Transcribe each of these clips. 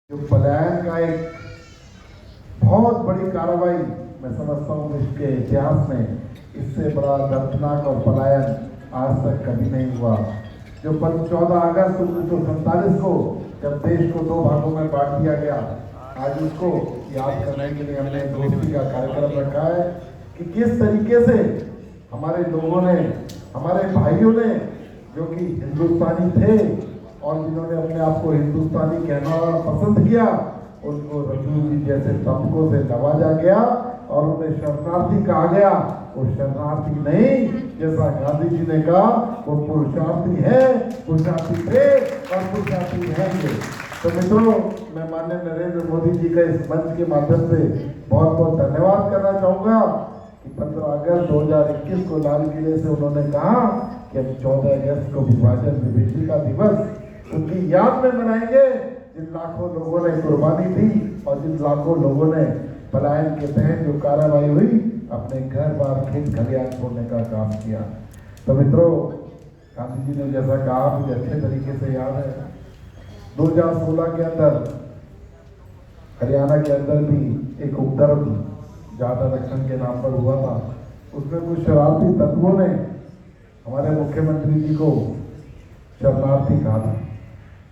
जो पलायन का एक बहुत बड़ी कार्रवाई मैं समझता हूँ देश के इतिहास में इससे बड़ा दर्दनाक और पलायन आज तक कभी नहीं हुआ। जो 14 अगस्त 1947 को जब देश को दो भागों में बांट दिया गया, आज उसको याद करने के लिए हमने दोस्ती का कार्यक्रम रखा है कि किस तरीके से हमारे लोगों ने, हमारे भाइयों ने जो कि हिंदुस्तानी थे और जिन्होंने अपने आप को हिंदुस्तानी कहना पसंद किया, उनको रसूल जी जैसे तबकों से नवाजा गया और उन्हें शरणार्थी कहा गया। वो शरणार्थी नहीं, जैसा गांधी जी ने कहा, वो पुरुषार्थी है, पुरुषार्थी थे और पुरुषार्थी रहेंगे। तो मित्रों, मैं माननीय नरेंद्र मोदी जी का इस मंच के माध्यम से बहुत बहुत धन्यवाद करना चाहूँगा कि 15 अगस्त 2021 को लाल किले से उन्होंने कहा कि हम 14 अगस्त को विभाजन विभीषिका दिवस उनकी याद में मनाएंगे जिन लाखों लोगों ने कुर्बानी दी और जिन लाखों लोगों ने पलायन के तहत जो कार्रवाई हुई अपने घर बार खेत खलियान छोड़ने का काम किया। तो मित्रों, गांधी जी ने जैसा कहा मुझे अच्छे तरीके से याद है, 2016 के अंदर हरियाणा के अंदर भी एक उपद्रव जाट आरक्षण के नाम पर हुआ था। उसमें कुछ शरारती तत्वों ने हमारे मुख्यमंत्री जी को शरणार्थी कहा था।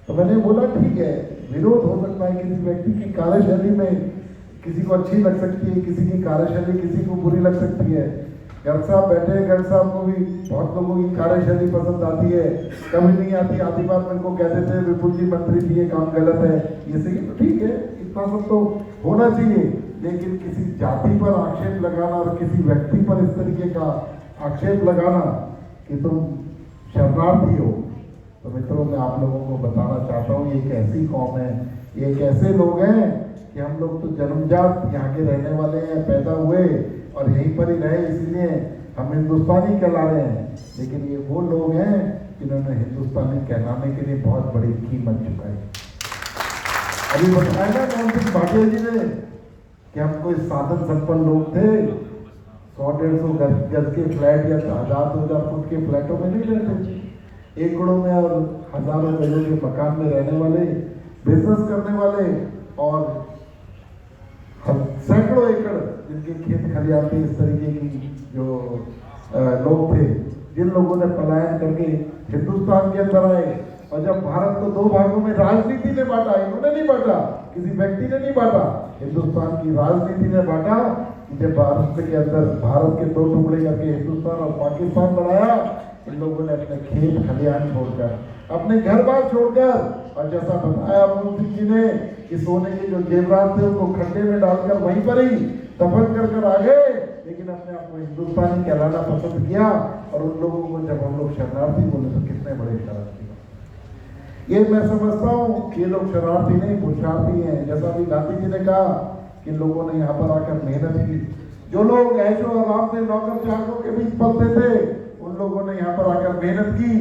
तो मैंने बोला ठीक है, विरोध हो सकता है, किसी व्यक्ति की कार्यशैली में किसी को अच्छी लग सकती है, किसी की कार्यशैली किसी को बुरी लग सकती है। गर्ग साहब बैठे, गर्ग साहब को भी बहुत लोगों की कार्यशैली पसंद आती है, कभी नहीं आती। आधी बार मेरे को कहते थे विपुल जी मंत्री जी ये काम गलत है, ये सही है। तो ठीक है, इतना सब तो होना चाहिए, लेकिन किसी जाति पर आक्षेप लगाना और किसी व्यक्ति पर इस तरीके का आक्षेप लगाना कि तुम शरणार्थी हो, तो मित्रों मैं आप लोगों को बताना चाहता हूँ, ये एक ऐसी कौम है, ये एक ऐसे लोग हैं कि हम लोग तो जन्मजात यहाँ के रहने वाले हैं, पैदा हुए और यहीं पर ही रहे, इसलिए हम हिंदुस्तानी कहला रहे हैं। लेकिन ये वो लोग हैं जिन्होंने हिंदुस्तानी कहलाने के लिए बहुत बड़ी कीमत चुकाई। अभी बताया ना कौन सिंह भाटिया जी ने कि हम कोई साधन संपन्न लोग थे, 100-150 गज के फ्लैट या 1000-2000 फुट के फ्लैटों में नहीं रहते, एकड़ों में और हजारों गजों के मकान में रहने वाले, बिजनेस करने वाले और सैकड़ों एकड़ जिनके खेत खलियान थे, इस तरीके की जो लोग थे, जिन लोगों ने पलायन करके हिंदुस्तान के अंदर आए। और जब भारत को दो भागों में राजनीति ने बांटा, इन्होंने नहीं बांटा, किसी व्यक्ति ने नहीं बांटा, हिंदुस्तान की राजनीति ने बांटा कि जब भारत के अंदर भारत के दो टुकड़े करके हिंदुस्तान और पाकिस्तान बनाया, इन लोगों ने अपने खेत खलियान छोड़कर, अपने घर बार छोड़कर, और जैसा बताया मोदी जी ने कि सोने के जो जेवरात थे उनको खड्डे में डालकर वहीं पर ही दफन कर आ गए, लेकिन अपने आप को हिंदुस्तानी कहलाना पसंद किया। और उन लोगों को जब हम लोग शरणार्थी बोले तो कितने बड़े शरारती। ये मैं समझता हूँ कि ये लोग शरारती नहीं, पुरुषार्थी हैं। जैसा भी गांधी जी ने कहा कि लोगों ने यहाँ पर आकर मेहनत की, जो लोग ऐशो आराम से नौकर चाकरों के बीच पलते थे, उन लोगों ने यहाँ पर आकर मेहनत की,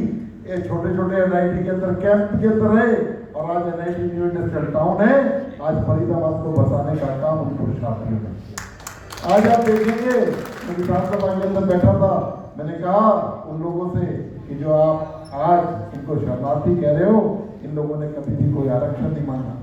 ये छोटे छोटे एनआईटी के अंदर कैंप के अंदर रहे, और आज एनआईटी न्यू इंडस्ट्रियल टाउन है, आज फरीदाबाद को बसाने का काम उन पुरुषार्थियों ने किया। आज आप देखेंगे, मैं विधानसभा के अंदर बैठा था, मैंने कहा उन लोगों से कि जो आप आज इनको शरणार्थी कह रहे हो, इन लोगों ने कभी भी कोई आरक्षण नहीं मांगा,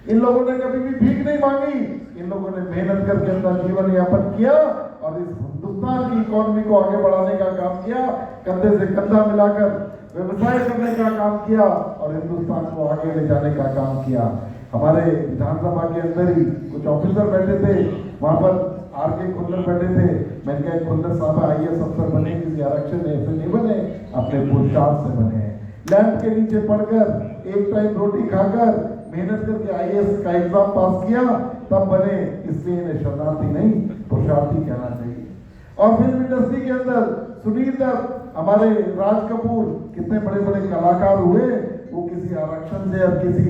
इन लोगों ने कभी भी भीख नहीं मांगी, इन लोगों ने मेहनत करके अपना जीवन यापन किया और इस हिंदुस्तान की इकोनॉमी को आगे बढ़ाने का काम किया, कंधे से कंधा मिलाकर व्यवसाय करने का काम किया और हिंदुस्तान को आगे ले जाने का काम किया। हमारे विधानसभा के अंदर ही कुछ ऑफिसर बैठे थे, वहां पर आरके खुल्लर बैठे थे। मैंने कहा खुल्लर साहब IAS अफसर बने, किसी आरक्षण ऐसे नहीं बने, अपने पुरुषार्थ से बने हैं। लैंप के नीचे पढ़कर, एक टाइम रोटी खाकर, मेहनत करके IAS का एग्जाम पास किया, तब बने। इसलिए इन्हें शरणार्थी नहीं, पुरुषार्थी कहना चाहिए। और फिल्म इंडस्ट्री के अंदर सुनील दत्त, हमारे राज कपूर, कितने बड़े बड़े कलाकार हुए, वो किसी आरक्षण से और किसी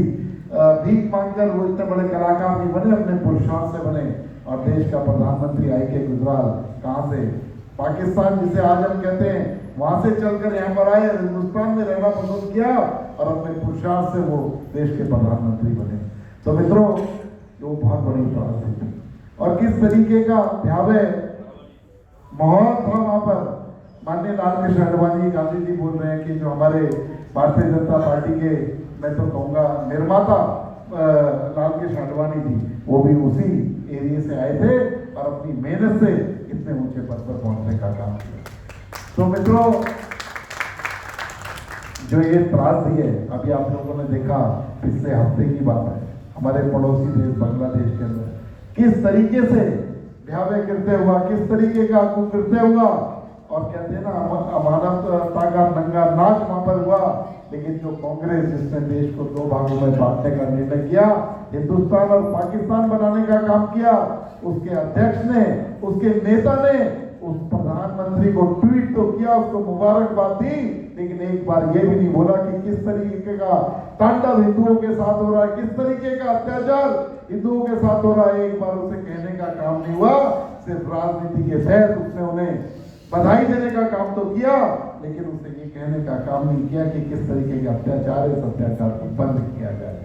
भीख मांगकर वो इतने बड़े कलाकार नहीं बने, अपने पुरुषार्थ से बने। और देश का प्रधानमंत्री IK गुजराल कहाँ से, पाकिस्तान जिसे आज हम कहते हैं, वहां से चलकर यहाँ पर आए, हिंदुस्तान में रहना पसंद किया और अपने पुरुषार्थ से वो देश के प्रधानमंत्री बने। तो मित्रों, वो बहुत बड़ी उपलब्धि थी। और किस तरीके का भयावह माहौल था वहां पर। माननीय लालकृष्ण आडवाणी गांधी जी बोल रहे हैं कि जो हमारे भारतीय जनता पार्टी के, मैं तो कहूँगा निर्माता लालकृष्ण राकेश आडवाणी जी, वो भी उसी एरिया से आए थे और अपनी मेहनत से इतने ऊंचे पद पर पहुंचने का काम किया। तो मित्रों, जो ये त्रासदी है, अभी आप लोगों ने देखा, पिछले हफ्ते की बात है, हमारे पड़ोसी देश बांग्लादेश के अंदर किस तरीके से ब्यावे कृत्य हुआ, किस तरीके का कुकृत्य हुआ, और कहते हैं ना अमानवता का नंगा नाच वहां पर हुआ। लेकिन जो कांग्रेस, जिसने देश को दो भागों में बांटने का निर्णय किया, हिंदुस्तान और पाकिस्तान बनाने का काम किया, उसके अध्यक्ष ने, उसके नेता ने उस प्रधानमंत्री को ट्वीट तो किया, उसको मुबारकबाद दी, लेकिन एक बार ये भी नहीं बोला कि किस तरीके का तांडव हिंदुओं के साथ हो रहा है, किस तरीके का अत्याचार हिंदुओं के साथ हो रहा है। एक बार उसे कहने का काम नहीं हुआ। सिर्फ राजनीति के तहत उसने उन्हें बधाई देने का काम तो किया, लेकिन उसे ये कहने का काम नहीं किया कि किस तरीके के अत्याचार है, इस अत्याचार को बंद किया जाए।